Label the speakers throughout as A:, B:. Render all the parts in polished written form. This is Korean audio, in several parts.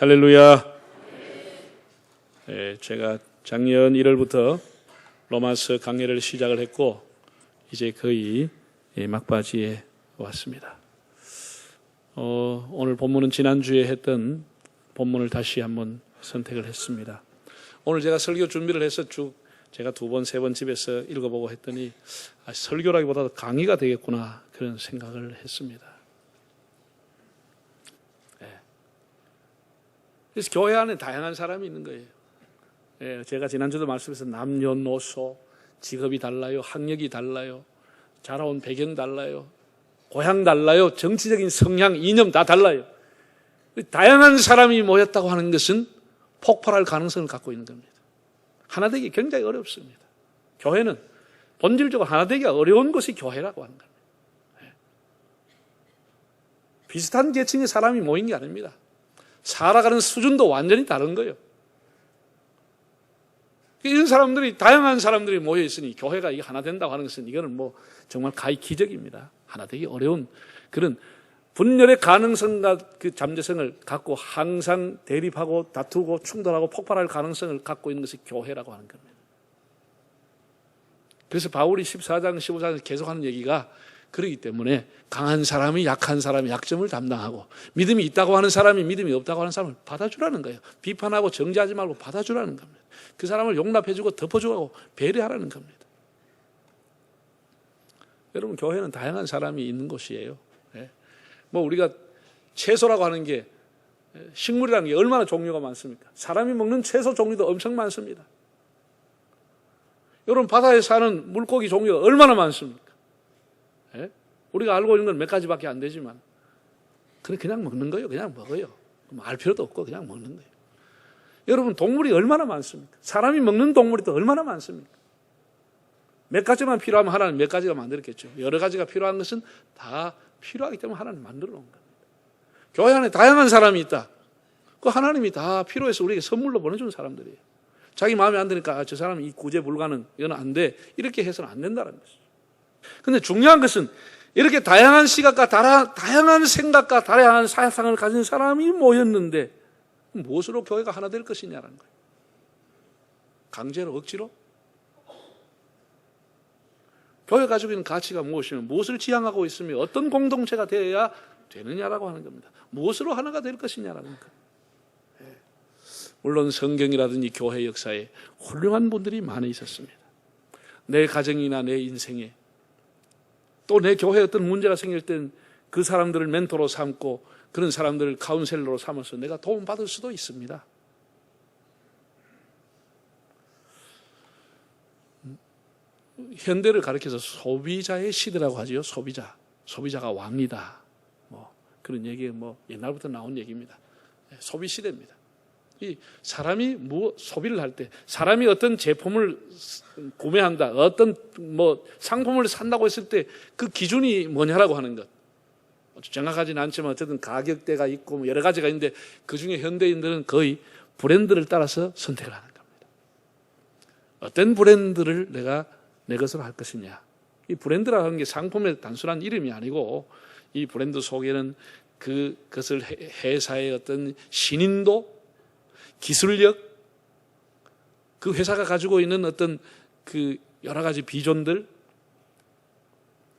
A: 할렐루야. 제가 작년 1월부터 로마서 강해를 시작을 했고 이제 거의 막바지에 왔습니다. 오늘 본문은 지난주에 했던 본문을 다시 한번 선택을 했습니다. 오늘 제가 설교 준비를 해서 제가 2번, 3번 집에서 읽어보고 했더니 설교라기보다도 강의가 되겠구나 그런 생각을 했습니다. 그래서 교회 안에 다양한 사람이 있는 거예요. 제가 지난주도 말씀해서 남녀노소, 직업이 달라요, 학력이 달라요, 자라온 배경 달라요, 고향 달라요, 정치적인 성향, 이념 다 달라요. 다양한 사람이 모였다고 하는 것은 폭발할 가능성을 갖고 있는 겁니다. 하나 되기 굉장히 어렵습니다. 교회는 본질적으로 하나 되기가 어려운 것이 교회라고 하는 겁니다. 비슷한 계층의 사람이 모인 게 아닙니다. 살아가는 수준도 완전히 다른 거예요. 이런 사람들이, 다양한 사람들이 모여있으니 교회가 이게 하나 된다고 하는 것은 이거는 정말 가히 기적입니다. 하나 되기 어려운 그런 분열의 가능성과 그 잠재성을 갖고 항상 대립하고 다투고 충돌하고 폭발할 가능성을 갖고 있는 것이 교회라고 하는 겁니다. 그래서 바울이 14장, 15장에서 계속하는 얘기가 그렇기 때문에 강한 사람이 약한 사람의 약점을 담당하고 믿음이 있다고 하는 사람이 믿음이 없다고 하는 사람을 받아주라는 거예요. 비판하고 정죄하지 말고 받아주라는 겁니다. 그 사람을 용납해주고 덮어주고 배려하라는 겁니다. 여러분, 교회는 다양한 사람이 있는 곳이에요. 우리가 채소라고 하는 게, 식물이라는 게 얼마나 종류가 많습니까? 사람이 먹는 채소 종류도 엄청 많습니다. 여러분, 바다에 사는 물고기 종류가 얼마나 많습니까? 우리가 알고 있는 건 몇 가지밖에 안 되지만 그냥 먹는 거예요. 그냥 먹어요. 알 필요도 없고 그냥 먹는 거예요. 여러분, 동물이 얼마나 많습니까? 사람이 먹는 동물이 또 얼마나 많습니까? 몇 가지만 필요하면 하나님 몇 가지가 만들었겠죠. 여러 가지가 필요한 것은 다 필요하기 때문에 하나님 만들어 놓은 겁니다. 교회 안에 다양한 사람이 있다. 그 하나님이 다 필요해서 우리에게 선물로 보내준 사람들이에요. 자기 마음에 안 드니까 저 사람이 이 구제 불가능, 이건 안 돼, 이렇게 해서는 안 된다는 것이죠. 근데 중요한 것은 이렇게 다양한 시각과 다양한 생각과 다양한 사상을 가진 사람이 모였는데 무엇으로 교회가 하나 될 것이냐라는 거예요. 강제로, 억지로? 교회가 가지고 있는 가치가 무엇이며 무엇을 지향하고 있으며 어떤 공동체가 되어야 되느냐라고 하는 겁니다. 무엇으로 하나가 될 것이냐라는 거예요. 물론 성경이라든지 교회 역사에 훌륭한 분들이 많이 있었습니다. 내 가정이나 내 인생에 또 내 교회에 어떤 문제가 생길 땐 그 사람들을 멘토로 삼고 그런 사람들을 카운셀러로 삼아서 내가 도움받을 수도 있습니다. 현대를 가리켜서 소비자의 시대라고 하죠. 소비자가 왕이다. 그런 얘기 옛날부터 나온 얘기입니다. 소비 시대입니다. 이 사람이 소비를 할 때, 사람이 어떤 제품을 구매한다, 어떤 상품을 산다고 했을 때 그 기준이 뭐냐라고 하는 것. 정확하지는 않지만 어쨌든 가격대가 있고 여러 가지가 있는데 그 중에 현대인들은 거의 브랜드를 따라서 선택을 하는 겁니다. 어떤 브랜드를 내가 내 것으로 할 것이냐. 이 브랜드라고 하는 게 상품의 단순한 이름이 아니고 이 브랜드 속에는 그것을 회사의 어떤 신인도, 기술력, 그 회사가 가지고 있는 어떤 그 여러 가지 비전들,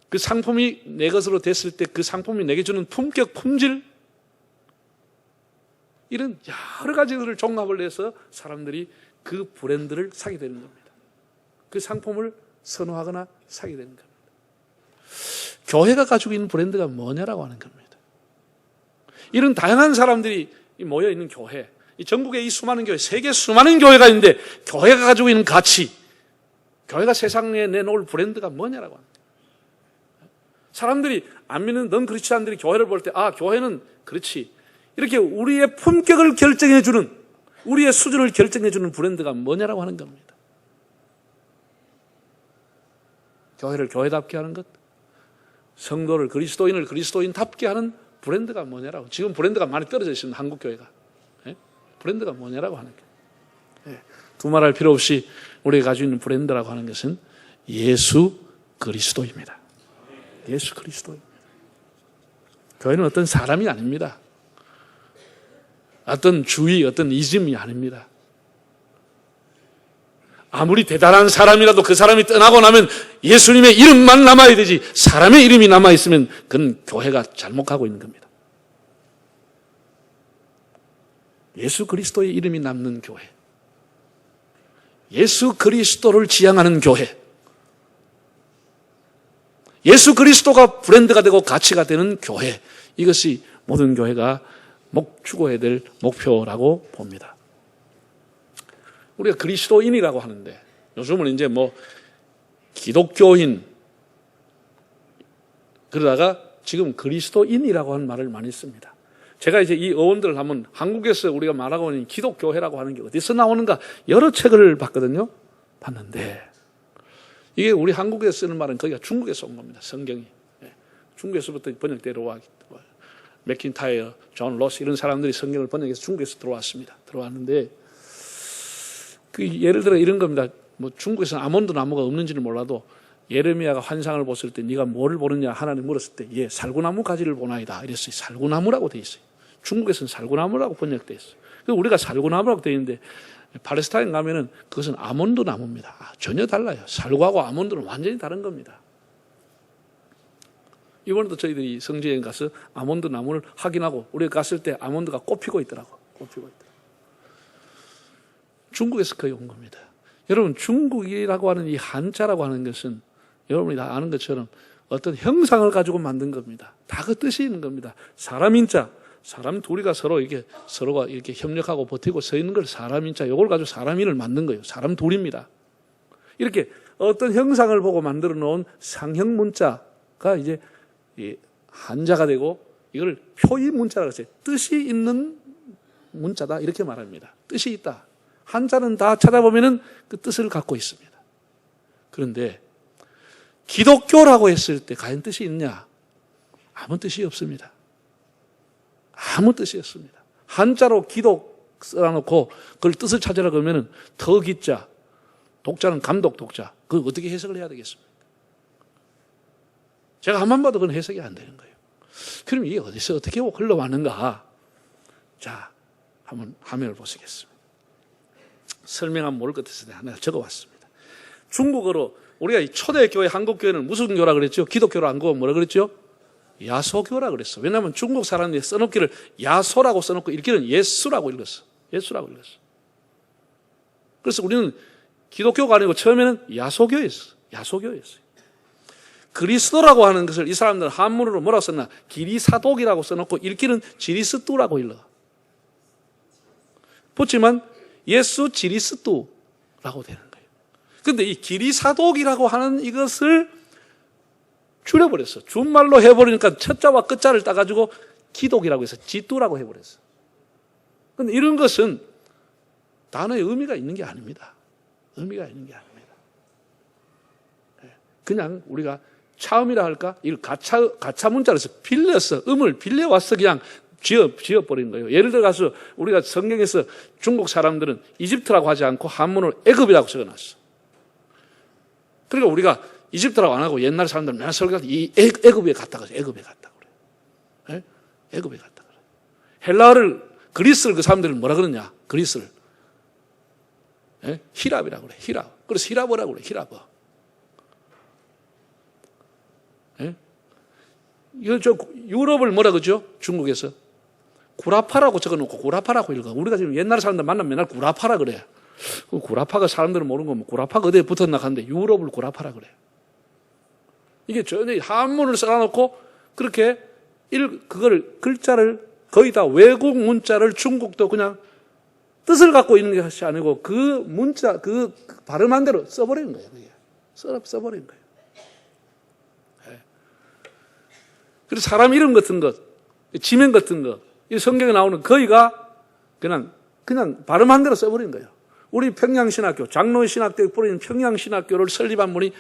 A: 그 상품이 내 것으로 됐을 때 그 상품이 내게 주는 품격, 품질, 이런 여러 가지들을 종합을 해서 사람들이 그 브랜드를 사게 되는 겁니다. 그 상품을 선호하거나 사게 되는 겁니다. 교회가 가지고 있는 브랜드가 뭐냐라고 하는 겁니다. 이런 다양한 사람들이 모여 있는 교회, 이 전국에 이 수많은 교회, 세계 수많은 교회가 있는데 교회가 가지고 있는 가치, 교회가 세상에 내놓을 브랜드가 뭐냐라고 합니다. 사람들이 안 믿는 넌 그리스도인들이 교회를 볼 때 교회는 그렇지, 이렇게 우리의 품격을 결정해주는, 우리의 수준을 결정해주는 브랜드가 뭐냐라고 하는 겁니다. 교회를 교회답게 하는 것, 성도를, 그리스도인을 그리스도인답게 하는 브랜드가 뭐냐라고. 지금 브랜드가 많이 떨어져 있습니다. 한국 교회가. 브랜드가 뭐냐라고 하는 거예요. 두말할 필요 없이 우리가 가지고 있는 브랜드라고 하는 것은 예수 그리스도입니다. 예수 그리스도입니다. 교회는 어떤 사람이 아닙니다. 어떤 주의, 어떤 이즘이 아닙니다. 아무리 대단한 사람이라도 그 사람이 떠나고 나면 예수님의 이름만 남아야 되지, 사람의 이름이 남아있으면 그건 교회가 잘못 가고 있는 겁니다. 예수 그리스도의 이름이 남는 교회, 예수 그리스도를 지향하는 교회, 예수 그리스도가 브랜드가 되고 가치가 되는 교회, 이것이 모든 교회가 추구해야 될 목표라고 봅니다. 우리가 그리스도인이라고 하는데 요즘은 이제 기독교인 그러다가 지금 그리스도인이라고 하는 말을 많이 씁니다. 제가 이제 이 어원들을 한번 한국에서 우리가 말하고 있는 기독교회라고 하는 게 어디서 나오는가 여러 책을 봤거든요. 봤는데 이게 우리 한국에서 쓰는 말은 거기가 중국에서 온 겁니다. 성경이. 중국에서부터 번역되어 와. 맥킨타이어, 존 로스 이런 사람들이 성경을 번역해서 중국에서 들어왔는데 예를 들어 이런 겁니다. 중국에서는 아몬드 나무가 없는지는 몰라도 예레미야가 환상을 봤을 때 네가 뭐를 보느냐 하나님 물었을 때 예, 살구나무 가지를 보나이다 이랬어요. 살구나무라고 돼 있어요. 중국에서는 살구나무라고 번역돼 있어요. 그래서 우리가 살구나무라고 돼 있는데 팔레스타인 가면은 그것은 아몬드 나무입니다. 전혀 달라요. 살구하고 아몬드는 완전히 다른 겁니다. 이번에도 저희들이 성지여행 가서 아몬드 나무를 확인하고 우리가 갔을 때 아몬드가 꽃피고 있더라고. 중국에서 거의 온 겁니다. 여러분, 중국이라고 하는 이 한자라고 하는 것은 여러분이 다 아는 것처럼 어떤 형상을 가지고 만든 겁니다. 다 그 뜻이 있는 겁니다. 사람인자, 사람 둘이가 서로가 이렇게 협력하고 버티고 서 있는 걸 사람인자, 이걸 가지고 사람인을 만든 거예요. 사람 둘입니다. 이렇게 어떤 형상을 보고 만들어 놓은 상형 문자가 이제 한자가 되고 이걸 표의 문자라고 했어요. 뜻이 있는 문자다 이렇게 말합니다. 뜻이 있다. 한자는 다 찾아보면은 그 뜻을 갖고 있습니다. 그런데 기독교라고 했을 때 과연 뜻이 있냐? 아무 뜻이 없습니다. 아무 뜻이 없습니다. 한자로 기독 써놓고 그걸 뜻을 찾으라 그러면은 덕기자, 독자는 감독 독자, 그걸 어떻게 해석을 해야 되겠습니까? 제가 한번 봐도 그건 해석이 안 되는 거예요. 그럼 이게 어디서 어떻게 흘러왔는가? 자, 한번 화면을 보시겠습니다. 설명하면 모를 것 같아서 하나 적어왔습니다. 중국어로 우리가 이 초대교회 한국교회는 무슨 교라 그랬죠? 기독교로 한 거 뭐라 그랬죠? 야소교라 그랬어. 왜냐하면 중국 사람들이 써놓기를 야소라고 써놓고 읽기는 예수라고 읽었어. 예수라고 읽었어. 그래서 우리는 기독교가 아니고 처음에는 야소교였어. 야소교였어요. 그리스도라고 하는 것을 이 사람들은 한문으로 뭐라고 썼나? 기리사독이라고 써놓고 읽기는 지리스두라고 읽어. 붙지만 예수 지리스두라고 되는 거예요. 그런데 이 기리사독이라고 하는 이것을 줄여버렸어. 준말로 해버리니까 첫자와 끝자를 따가지고 기독이라고 해서 지두라고 해버렸어. 그런데 이런 것은 단어의 의미가 있는 게 아닙니다. 의미가 있는 게 아닙니다. 그냥 우리가 차음이라 할까? 이걸 가차 문자로 해서 빌려서, 음을 빌려와서 그냥 지어버린 거예요. 예를 들어서 우리가 성경에서 중국 사람들은 이집트라고 하지 않고 한문을 애굽이라고 적어놨어. 그러니까 우리가 이집트라고 안 하고 옛날 사람들은 맨날 설교할 때 이 애굽에 갔다가 애굽에 갔다고 그래요. 네? 애굽에 갔다고 그래요. 헬라어를, 그리스를 그 사람들은 뭐라 그러냐? 그리스를. 네? 히랍이라고 그래. 히랍. 그래서 히랍어라고 그래. 히랍어. 네? 이거 유럽을 뭐라 그러죠? 중국에서. 구라파라고 적어놓고 구라파라고 읽어. 우리가 지금 옛날 사람들 만나면 맨날 구라파라 그래. 구라파가 사람들은 모르는 거면 구라파가 어디에 붙었나 하는데 유럽을 구라파라 그래. 이게 전혀 한문을 써놓고 그렇게 그걸 글자를 거의 다 외국 문자를 중국도 그냥 뜻을 갖고 있는 것이 아니고 그 문자, 그 발음한 대로 써버리는 거예요. 써버리는 거예요. 네. 그래서 사람 이름 같은 것, 지명 같은 것, 이 성경에 나오는 거의가 그냥 발음한 대로 써버리는 거예요. 우리 평양신학교, 장로신학교에 뿌리는 평양신학교를 설립한 분이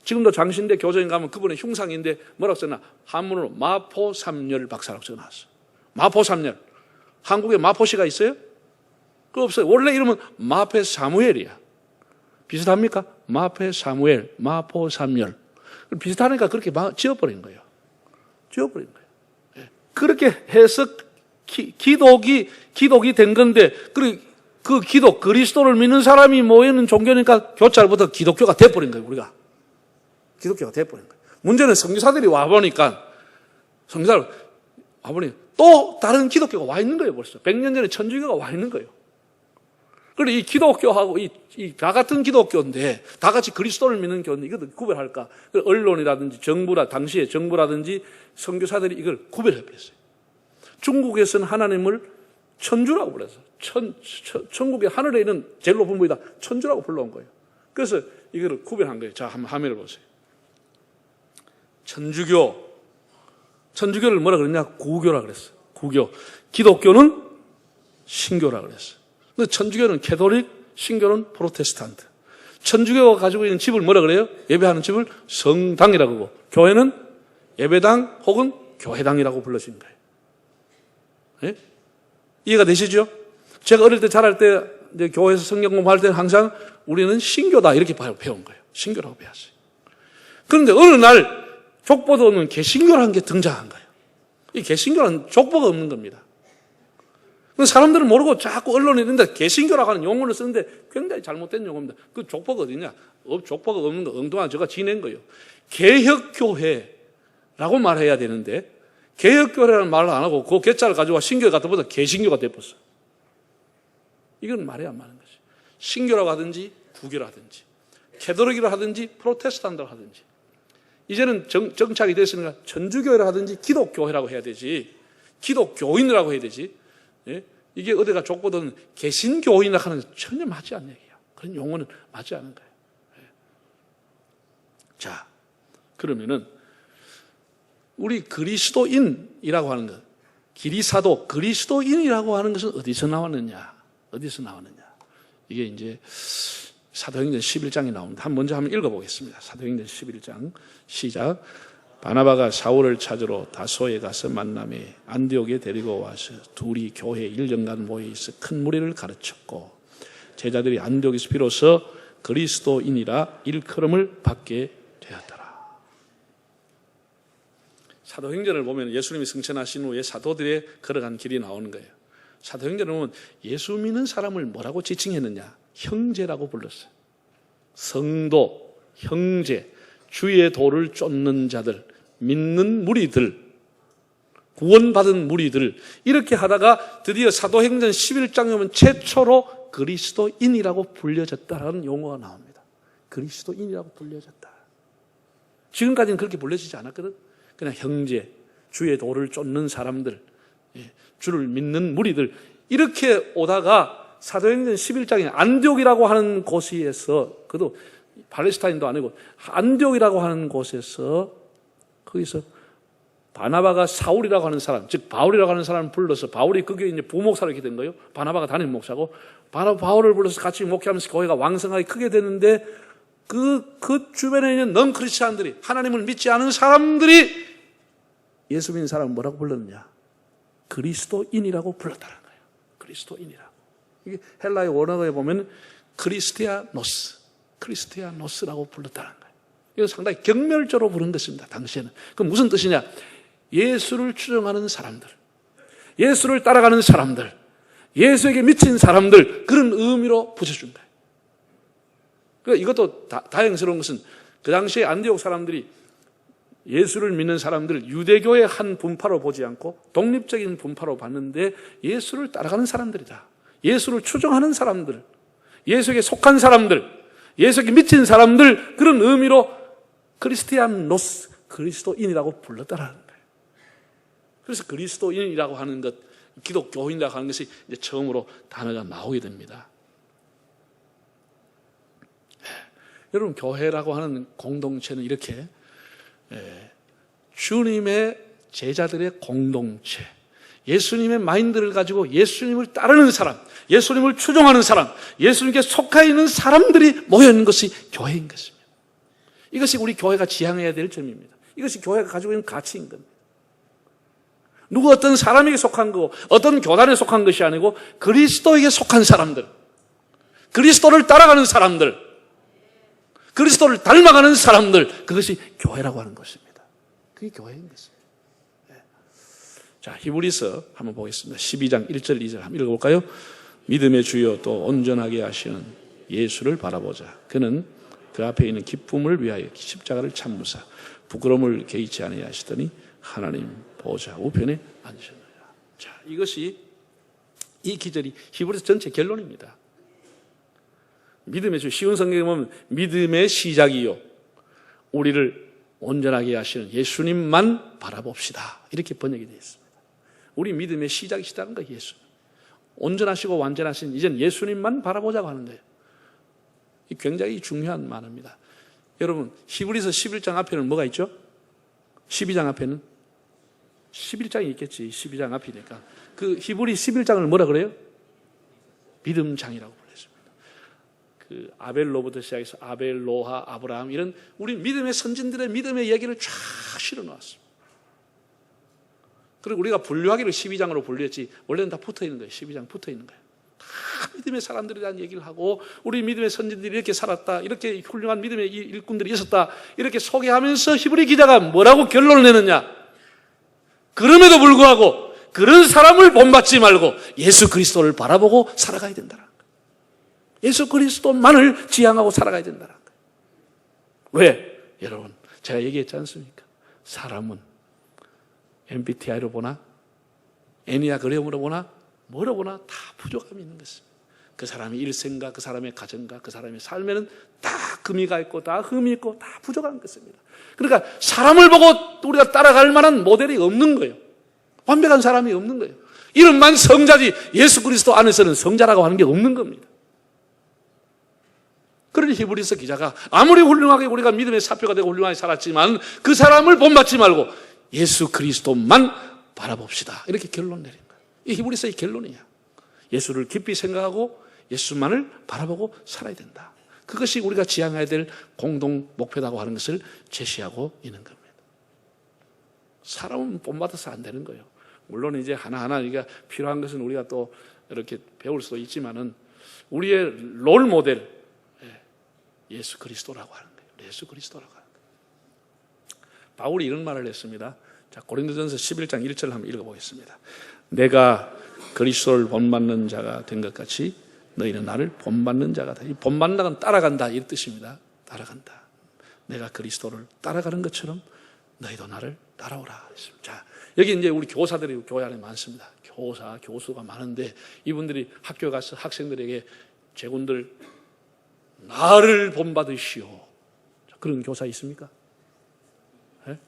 A: 지금도 장신대 교정인 가면 그분의 흉상인데 뭐라고 써나? 한문으로 마포삼열 박사라고 써놨어. 마포삼열. 한국에 마포시가 있어요? 그거 없어요. 원래 이름은 마페 사무엘이야. 비슷합니까? 마페 사무엘, 마포삼열. 비슷하니까 그렇게 지어버린 거예요. 지어버린 거예요. 예. 그렇게 해서 기독이 된 건데, 그 기독, 그리스도를 믿는 사람이 모이는 종교니까 교찰부터 기독교가 돼버린 거예요, 우리가. 기독교가 돼버린 거예요. 문제는 선교사들이 와보니까, 선교사들 와보니 또 다른 기독교가 와 있는 거예요, 벌써. 100년 전에 천주교가 와 있는 거예요. 그런데 이 기독교하고 다 같은 기독교인데, 다 같이 그리스도를 믿는 교인데, 이것도 구별할까? 언론이라든지 당시의 정부라든지 선교사들이 이걸 구별해 버렸어요. 중국에서는 하나님을 천주라고 불렀어요. 천국의 하늘에 있는 제일 높은 분이다. 천주라고 불러온 거예요. 그래서 이거를 구별한 거예요. 자, 한번 화면을 보세요. 천주교를 뭐라 그랬냐? 구교라 그랬어요. 구교. 기독교는 신교라 그랬어요. 근데 천주교는 캐톨릭, 신교는 프로테스탄트. 천주교가 가지고 있는 집을 뭐라 그래요? 예배하는 집을 성당이라고 하고, 교회는 예배당 혹은 교회당이라고 불러진 거예요. 예? 이해가 되시죠? 제가 어릴 때 자랄 때 이제 교회에서 성경 공부할 때는 항상 우리는 신교다 이렇게 배운 거예요. 신교라고 배웠어요. 그런데 어느 날 족보도 없는 개신교라는 게 등장한 거예요. 이 개신교는 족보가 없는 겁니다. 사람들은 모르고 자꾸 언론에 있는데 개신교라고 하는 용어를 쓰는데 굉장히 잘못된 용어입니다. 그 족보가 어디냐? 족보가 없는 거 엉뚱한 제가 지낸 거예요. 개혁교회라고 말해야 되는데 개혁교회라는 말을 안 하고 그 개자를 가지고 신교회 갖다 보다 개신교가 돼버렸어요. 이건 말이 안 맞는 것이. 신교라고 하든지 구교라든지 캐톨릭이라 하든지 프로테스탄트라 하든지 이제는 정착이 됐으니까 천주교회라 하든지 기독교회라고 해야 되지 기독교인이라고 해야 되지. 예? 이게 어디가 족보든 개신교인이라고 하는 전혀 맞지 않는 얘기야. 그런 용어는 맞지 않은 거예요. 예. 자, 그러면은 우리 그리스도인이라고 하는 것, 기리사도 그리스도인이라고 하는 것은 어디서 나왔느냐? 어디서 나왔느냐? 이게 이제 사도행전 11장에 나옵니다. 먼저 한번 읽어보겠습니다. 사도행전 11장 시작. 바나바가 사울을 찾으러 다소에 가서 만남에 안디옥에 데리고 와서 둘이 교회 1년간 모여 있어 큰 무리를 가르쳤고 제자들이 안디옥에서 비로소 그리스도인이라 일컬음을 받게 되었더라. 사도행전을 보면 예수님이 승천하신 후에 사도들의 걸어간 길이 나오는 거예요. 사도행전을 보면 예수 믿는 사람을 뭐라고 지칭했느냐? 형제라고 불렀어요. 성도, 형제, 주의 도를 쫓는 자들, 믿는 무리들, 구원받은 무리들 이렇게 하다가 드디어 사도행전 11장에 오면 최초로 그리스도인이라고 불려졌다라는 용어가 나옵니다. 그리스도인이라고 불려졌다. 지금까지는 그렇게 불려지지 않았거든. 그냥 형제, 주의 도를 쫓는 사람들, 주를 믿는 무리들 이렇게 오다가 사도행전 11장에 안디옥이라고 하는 곳에서 그도 팔레스타인도 아니고 안디옥이라고 하는 곳에서 거기서 바나바가 사울이라고 하는 사람, 즉 바울이라고 하는 사람을 불러서 바울이 그 교회 이제 부목사로 이렇게 된 거예요. 바나바가 담임 목사고 바울을 불러서 같이 목회하면서 교회가 왕성하게 크게 되는데 그 주변에 있는 넌 크리스찬들이 하나님을 믿지 않은 사람들이 예수 믿는 사람을 뭐라고 불렀느냐? 그리스도인이라고 불렀다는 거예요. 그리스도인이라고. 이게 헬라의 원어에 보면 크리스티아노스라고 불렀다는 거예요. 이거 상당히 경멸적으로 부른 것입니다. 당시에는. 그럼 무슨 뜻이냐? 예수를 추종하는 사람들, 예수를 따라가는 사람들, 예수에게 미친 사람들 그런 의미로 붙여준 거예요. 그러니까 이것도 다행스러운 것은 그 당시에 안디옥 사람들이 예수를 믿는 사람들을 유대교의 한 분파로 보지 않고 독립적인 분파로 봤는데 예수를 따라가는 사람들이다. 예수를 추종하는 사람들, 예수에게 속한 사람들, 예수에게 미친 사람들 그런 의미로 크리스티아노스, 그리스도인이라고 불렀다라는 거예요. 그래서 그리스도인이라고 하는 것, 기독교인이라고 하는 것이 이제 처음으로 단어가 나오게 됩니다. 여러분, 교회라고 하는 공동체는 이렇게 주님의 제자들의 공동체, 예수님의 마인드를 가지고 예수님을 따르는 사람, 예수님을 추종하는 사람, 예수님께 속해 있는 사람들이 모여있는 것이 교회인 것입니다. 이것이 우리 교회가 지향해야 될 점입니다. 이것이 교회가 가지고 있는 가치인 겁니다. 누구 어떤 사람에게 속한 거, 어떤 교단에 속한 것이 아니고 그리스도에게 속한 사람들, 그리스도를 따라가는 사람들, 그리스도를 닮아가는 사람들, 그것이 교회라고 하는 것입니다. 그게 교회인 것입니다. 자, 히브리서 한번 보겠습니다. 12장 1절 2절 한번 읽어볼까요? 믿음의 주여 또 온전하게 하시는 예수를 바라보자. 그는 그 앞에 있는 기쁨을 위하여 십자가를 참으사 부끄러움을 개의치 아니하시더니 하나님 보좌 우편에 앉으셨느니라. 자, 이것이 이 기절이 히브리서 전체 결론입니다. 믿음의 주, 쉬운 성경에 보면 믿음의 시작이요 우리를 온전하게 하시는 예수님만 바라봅시다. 이렇게 번역이 되어 있습니다. 우리 믿음의 시작이시다는 거예요. 예수님. 온전하시고 완전하신 이젠 예수님만 바라보자고 하는 거예요. 이 굉장히 중요한 말입니다. 여러분, 히브리서 11장 앞에는 뭐가 있죠? 12장 앞에는 11장이 있겠지. 12장 앞이니까. 그 히브리 11장을 뭐라 그래요? 믿음장이라고 불렀습니다. 그 아벨로부터 시작해서 아벨, 노아, 아브라함 이런 우리 믿음의 선진들의 믿음의 얘기를 쫙 실어 놓았습니다. 그리고 우리가 분류하기를 12장으로 분류했지 원래는 다 붙어 있는 거예요. 12장 붙어 있는 거예요. 다 믿음의 사람들에 대한 얘기를 하고 우리 믿음의 선진들이 이렇게 살았다. 이렇게 훌륭한 믿음의 일꾼들이 있었다. 이렇게 소개하면서 히브리 기자가 뭐라고 결론을 내느냐. 그럼에도 불구하고 그런 사람을 본받지 말고 예수 그리스도를 바라보고 살아가야 된다는 거예요. 예수 그리스도만을 지향하고 살아가야 된다는 거예요. 왜? 여러분, 제가 얘기했지 않습니까? 사람은 MBTI로 보나 애니아그램으로 보나 뭐로 보나 다 부족함이 있는 것입니다. 그 사람의 일생과 그 사람의 가정과 그 사람의 삶에는 다 금이가 있고 다 흠이 있고 다 부족한 것입니다. 그러니까 사람을 보고 우리가 따라갈 만한 모델이 없는 거예요. 완벽한 사람이 없는 거예요. 이름만 성자지 예수 그리스도 안에서는 성자라고 하는 게 없는 겁니다. 그러니 히브리서 기자가 아무리 훌륭하게 우리가 믿음의 사표가 되고 훌륭하게 살았지만 그 사람을 본받지 말고 예수 그리스도만 바라봅시다. 이렇게 결론 내린 거예요. 이 히브리서의 결론이야. 예수를 깊이 생각하고 예수만을 바라보고 살아야 된다. 그것이 우리가 지향해야 될 공동 목표라고 하는 것을 제시하고 있는 겁니다. 사람은 본받아서 안 되는 거예요. 물론 이제 하나하나 우리가 필요한 것은 우리가 또 이렇게 배울 수도 있지만은 우리의 롤 모델 예수 그리스도라고 하는 거예요. 예수 그리스도라고 하는 거예요. 바울이 이런 말을 했습니다. 자, 고린도전서 11장 1절 한번 읽어보겠습니다. 내가 그리스도를 본받는 자가 된 것 같이 너희는 나를 본받는 자가 다. 이 본받는다는 따라간다 이 뜻입니다. 따라간다. 내가 그리스도를 따라가는 것처럼 너희도 나를 따라오라. 자, 여기 이제 우리 교사들이 교회 안에 많습니다. 교사, 교수가 많은데 이분들이 학교 가서 학생들에게 제군들 나를 본받으시오. 그런 교사 있습니까? 네?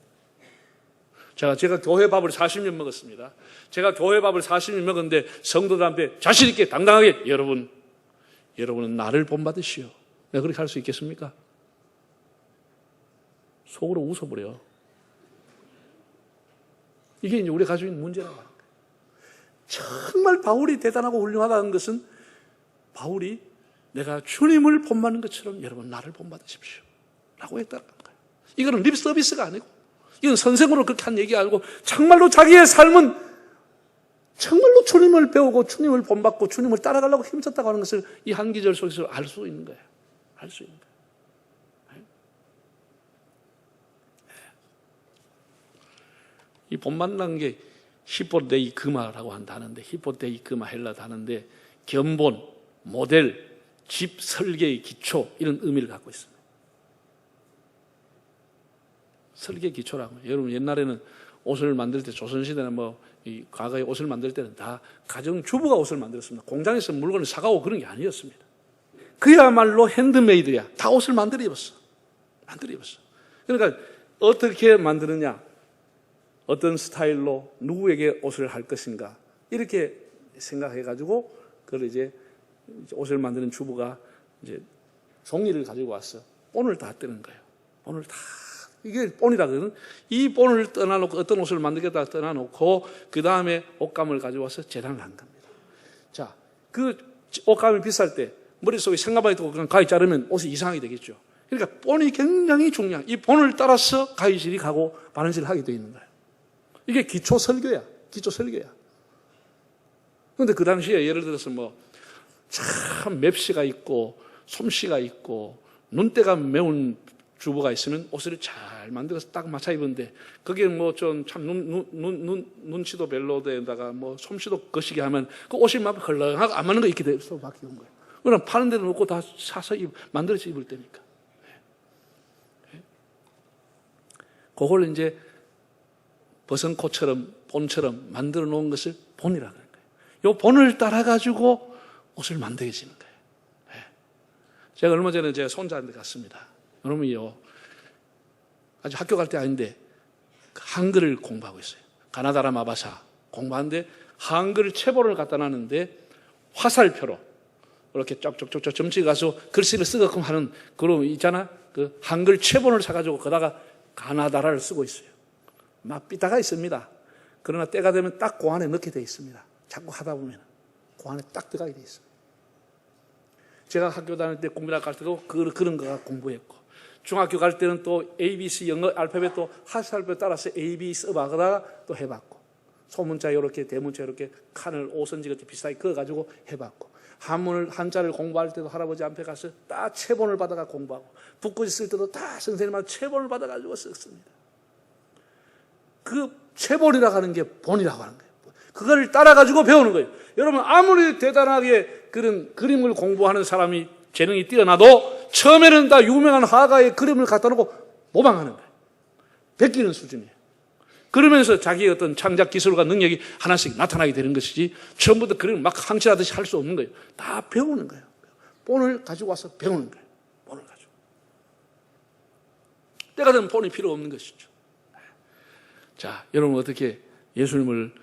A: 제가 교회 밥을 40년 먹었습니다. 제가 교회 밥을 40년 먹었는데 성도들 앞에 자신 있게 당당하게 여러분은 나를 본받으시오. 내가 그렇게 할 수 있겠습니까? 속으로 웃어버려. 이게 이제 우리가 가지고 있는 문제라고 하는 거예요. 정말 바울이 대단하고 훌륭하다는 것은 바울이 내가 주님을 본받는 것처럼 여러분 나를 본받으십시오 라고 했다는 거예요. 이거는 립 서비스가 아니고 이건 선생으로 그렇게 한 얘기 알고 정말로 자기의 삶은 정말로 주님을 배우고 주님을 본받고 주님을 따라가려고 힘썼다고 하는 것을 이 한 기절 속에서 알 수 있는 거예요. 알 수 있는 거예요. 이 본받는 게 히포데이 그마라고 한다는데 히포데이 그마 헬라도 하는데 견본, 모델, 집 설계의 기초 이런 의미를 갖고 있습니다. 설계 기초라고. 여러분 옛날에는 옷을 만들 때 조선시대나 이 과거에 옷을 만들 때는 다 가정주부가 옷을 만들었습니다. 공장에서 물건을 사가고 그런 게 아니었습니다. 그야말로 핸드메이드야. 다 옷을 만들어 입었어. 그러니까 어떻게 만드느냐, 어떤 스타일로 누구에게 옷을 할 것인가 이렇게 생각해가지고 그걸 이제 옷을 만드는 주부가 이제 종이를 가지고 와서 본을 다 뜨는 거예요. 본을 다. 이게 본이라거든. 이 본을 떠나놓고 어떤 옷을 만들겠다 떠나놓고 그 다음에 옷감을 가지고 와서 재단을 한 겁니다. 자, 그 옷감이 비쌀 때 머릿속에 생각만 있고 그냥 가위 자르면 옷이 이상하게 되겠죠. 그러니까 본이 굉장히 중요한. 이 본을 따라서 가위질이 가고 바느질을 하게 되어 있는 거예요. 이게 기초 설교야. 그런데 그 당시에 예를 들어서 참 맵시가 있고 솜씨가 있고 눈대가 매운 주부가 있으면 옷을 잘 만들어서 딱 맞춰 입는데 거기에 뭐 좀 참 눈치도 별로 데다가 뭐 솜씨도 거시게 하면 그 옷이 막 헐렁하고 안 맞는 거 이렇게 돼서 바뀌는 거예요. 그럼 파는 데도 놓고 다 사서 만들어서 입을 때니까. 그걸 이제 버선코처럼 본처럼 만들어 놓은 것을 본이라고 하는 거예요. 이 본을 따라 가지고 옷을 만들어지는 거예요. 제가 얼마 전에 제 손자한테 갔습니다. 그러면요, 아주 학교 갈 때 아닌데 한글을 공부하고 있어요. 가나다라 마바사 공부하는데 한글 체본을 갖다 놨는데 화살표로 이렇게 쪽쪽쪽쪽 점찍어 가서 글씨를 쓰게끔 하는 그런 있잖아. 그 한글 체본을 사가지고 거다가 가나다라를 쓰고 있어요. 막 삐다가 있습니다. 그러나 때가 되면 딱 그 안에 넣게 되어 있습니다. 자꾸 하다 보면 그 안에 딱 들어가게 되어 있어요. 제가 학교 다닐 때 공부할 때도 그런 거 공부했고, 중학교 갈 때는 또 ABC 영어 알파벳 또 화살표 따라서 AB 써봐다가 또 해봤고, 소문자 이렇게 대문자 이렇게 칸을 5cm 같이 비슷하게 그어가지고 해봤고, 한자를 공부할 때도 할아버지 앞에 가서 딱 체본을 받아가 공부하고, 붓글씨 쓸 때도 다 선생님한테 체본을 받아가지고 썼습니다. 그 체본이라고 하는 게 본이라고 하는 거예요. 그걸 따라가지고 배우는 거예요. 여러분, 아무리 대단하게 그런 그림을 공부하는 사람이 재능이 뛰어나도 처음에는 다 유명한 화가의 그림을 갖다 놓고 모방하는 거예요. 베끼는 수준이에요. 그러면서 자기의 어떤 창작 기술과 능력이 하나씩 나타나게 되는 것이지 처음부터 그림을 막 항칠하듯이 할 수 없는 거예요. 다 배우는 거예요. 본을 가지고 와서 배우는 거예요. 본을 가지고. 때가 되면 본이 필요 없는 것이죠. 자, 여러분 어떻게 예수님을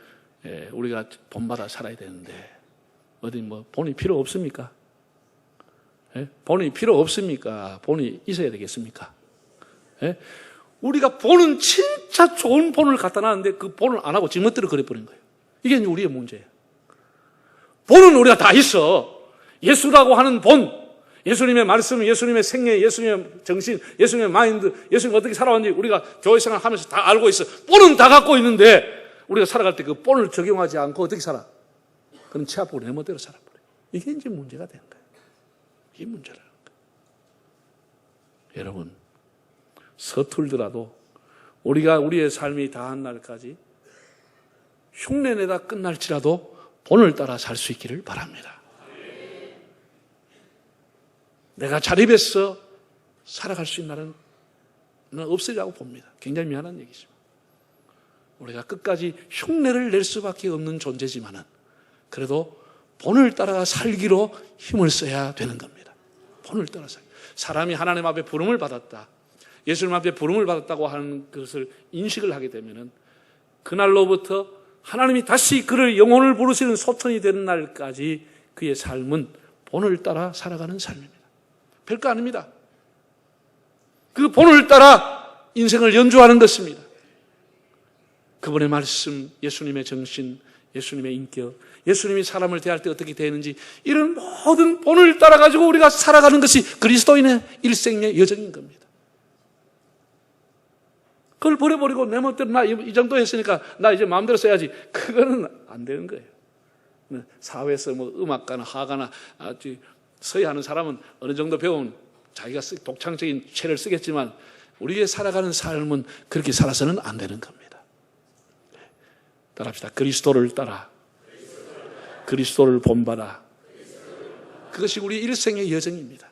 A: 우리가 본받아 살아야 되는데 어디 뭐 본이 필요 없습니까? 본이 필요 없습니까? 본이 있어야 되겠습니까? 우리가 본은 진짜 좋은 본을 갖다 놨는데 그 본을 안 하고 지멋대로 그려버린 거예요. 이게 이제 우리의 문제예요. 본은 우리가 다 있어. 예수라고 하는 본, 예수님의 말씀, 예수님의 생애, 예수님의 정신, 예수님의 마인드, 예수님 어떻게 살아왔는지 우리가 교회 생활 하면서 다 알고 있어. 본은 다 갖고 있는데 우리가 살아갈 때 그 본을 적용하지 않고 어떻게 살아? 그럼 치아보고 내 멋대로 살아버려. 이게 이제 문제가 되는 거예요. 이게 문제라는 거예요. 여러분, 서툴더라도 우리가 우리의 삶이 다한 날까지 흉내내다 끝날지라도 본을 따라 살 수 있기를 바랍니다. 내가 자립해서 살아갈 수 있는 날은 없으리라고 봅니다. 굉장히 미안한 얘기죠. 우리가 끝까지 흉내를 낼 수밖에 없는 존재지만은 그래도 본을 따라 살기로 힘을 써야 되는 겁니다. 본을 따라 살기. 사람이 하나님 앞에 부름을 받았다. 예수님 앞에 부름을 받았다고 하는 것을 인식을 하게 되면은 그날로부터 하나님이 다시 그를 영혼을 부르시는 소천이 되는 날까지 그의 삶은 본을 따라 살아가는 삶입니다. 별거 아닙니다. 그 본을 따라 인생을 연주하는 것입니다. 그분의 말씀, 예수님의 정신, 예수님의 인격, 예수님이 사람을 대할 때 어떻게 대하는지 이런 모든 본을 따라가지고 우리가 살아가는 것이 그리스도인의 일생의 여정인 겁니다. 그걸 버려버리고 내 멋대로 나 이 정도 했으니까 나 이제 마음대로 써야지. 그거는 안 되는 거예요. 사회에서 뭐 음악가나 화가나 서야 하는 사람은 어느 정도 배운 자기가 독창적인 체를 쓰겠지만 우리의 살아가는 삶은 그렇게 살아서는 안 되는 겁니다. 따라합시다. 그리스도를 따라 그리스도를 본받아. 그것이 우리 일생의 여정입니다.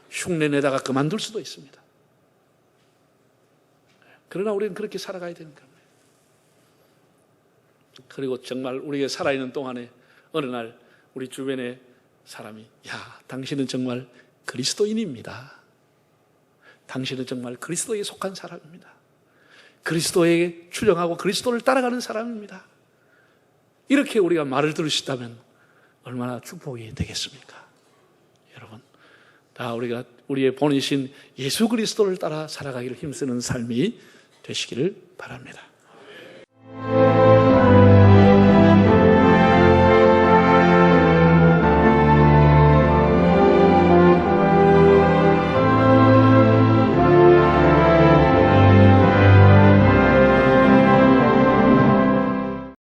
A: 흉내내다가 그만둘 수도 있습니다. 그러나 우리는 그렇게 살아가야 되는 겁니다. 그리고 정말 우리가 살아있는 동안에 어느 날 우리 주변에 사람이 야, 당신은 정말 그리스도인입니다. 당신은 정말 그리스도에 속한 사람입니다. 그리스도에게 추정하고 그리스도를 따라가는 사람입니다. 이렇게 우리가 말을 들을 수 있다면 얼마나 축복이 되겠습니까? 여러분, 다 우리가 우리의 본이신 예수 그리스도를 따라 살아가기를 힘쓰는 삶이 되시기를 바랍니다.